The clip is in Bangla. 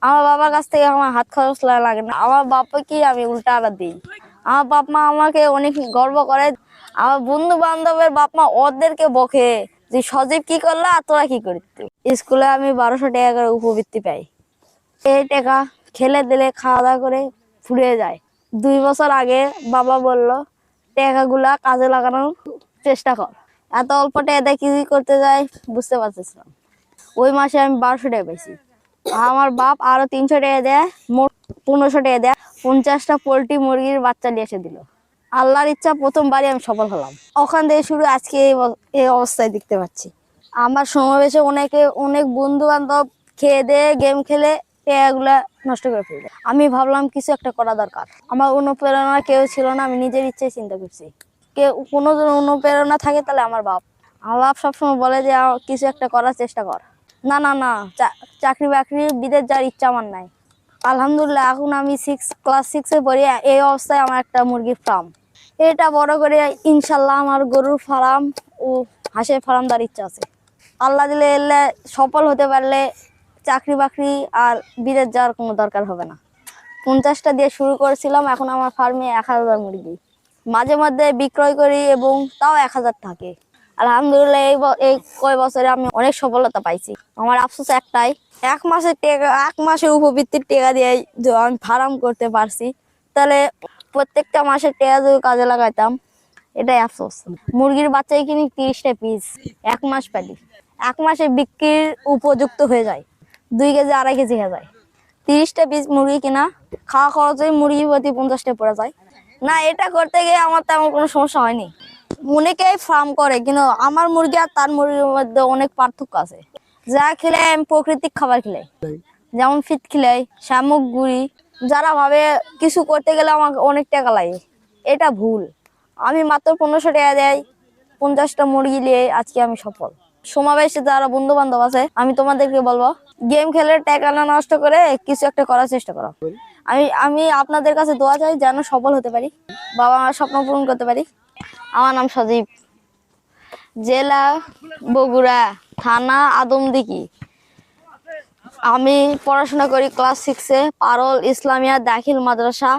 আমার বাবার কাছ থেকে আমার হাত খরচ লাগে না। আমার বাবা কি আমি উল্টা আবার দিই। আমার বাপ মা আমাকে অনেক গর্ব করে। আমার বন্ধু বান্ধবের বাপ মা ওদেরকে বকে যে সজীব কি করলো আর তোরা কি করতি। স্কুলে আমি 1200 টাকা করে উপবৃত্তি পাই। এই টাকা খেলে দিলে খাওয়া দাওয়া করে ফুরিয়ে যায়। 2 বছর আগে বাবা বলল টাকাগুলা কাজে লাগানোর চেষ্টা কর। এত অল্প টাকা কি করতে যাই বুঝতে পারতেছিলাম। ওই মাসে আমি 1200 টাকা পাইছি। আমার বাপ আরো 300 টাকা দেয়, মোট 1500 টাকা দেয়। 50টা পোল্ট্রি মুরগির বাচ্চা নিয়ে এসে দিল। আল্লাহর ইচ্ছা প্রথমবারই আমি সফল হলাম। ওখান থেকে শুরু আজকে এই অবস্থায় দেখতে পাচ্ছি। আমার সমাবেশে অনেক বন্ধু বান্ধব খেয়ে দিয়ে গেম খেলে এগুলা নষ্ট করে ফেলবে। আমি ভাবলাম কিছু একটা করা দরকার। আমার অনুপ্রেরণা কেউ ছিল না, আমি নিজের ইচ্ছায় চিন্তা করছি। কেউ কোনো অনুপ্রেরণা থাকে তাহলে আমার বাপ। আমার বাপ সবসময় বলে যে কিছু একটা করার চেষ্টা কর। না না না, চাকরি বাকরি বিদেশ যাওয়ার ইচ্ছা আমার নাই। আলহামদুলিল্লাহ এখন আমি ক্লাস 6-এ পড়ি। এই অবস্থায় আমার একটা মুরগির ফার্ম। এটা বড় করে ইনশাল্লাহ আমার গরুর ফার্ম ও হাঁসের ফার্ম দেওয়ার ইচ্ছা আছে। আল্লাহ দিলে এলে সফল হতে পারলে চাকরি বাকরি আর বিদেশ যাওয়ার কোনো দরকার হবে না। 50টা দিয়ে শুরু করেছিলাম, এখন আমার ফার্মে 1000 মুরগি। মাঝে মধ্যে বিক্রয় করি এবং তাও 1000 থাকে। আলহামদুলিল্লাহ এই কয় বছরে আমি অনেক সফলতা পাইছি। আমার আফসোস একটাই, এক মাসের উপবৃত্তির টাকা দিয়ে আমি ফার্ম করতে পারছি, তাহলে প্রত্যেকটা মাসের টাকা যদি কাজে লাগাইতাম, এটাই আফসোস। মুরগির বাচ্চাই কিনি 30টা পিস, 1 মাস পালি। 1 মাসে বিক্রির উপযুক্ত হয়ে যায়, 2 কেজি 2.5 কেজি হয়ে যায়। 30টা পিস মুরগি কিনা, খাওয়া খরচে মুরগি প্রতি 50টা পড়ে যায়। না, এটা করতে গিয়ে আমার তেমন কোনো সমস্যা হয়নি। অনেকেই ফার্ম করে, কিন্তু আমার মুরগি আর তার মুরগির মধ্যে অনেক পার্থক্য আছে। যা খেলে আমি প্রাকৃতিক খাবার খেলাই, যেমন ফিট খেলাই, শামুক গুড়ি। যারা ভাবে কিছু করতে গেলে আমাকে অনেক টাকা লাগে, এটা ভুল। আমি মাত্র 1500 টাকা দেয় 50টা মুরগি নিয়ে আজকে আমি সফল। সমাবেশে যারা বন্ধু বান্ধব আছে, আমি তোমাদেরকে বলবো গেম খেলে টাকা না নষ্ট করে কিছু একটা করার চেষ্টা করো। আমি আপনাদের কাছে দোয়া চাই যেন সফল হতে পারি, বাবা মার স্বপ্ন পূরণ করতে পারি। আমার নাম সজীব, জেলা বগুড়া, থানা আদমদিঘি। আমি পড়াশোনা করি ক্লাস 6-এ পারুল ইসলামিয়া দাখিল মাদ্রাসা।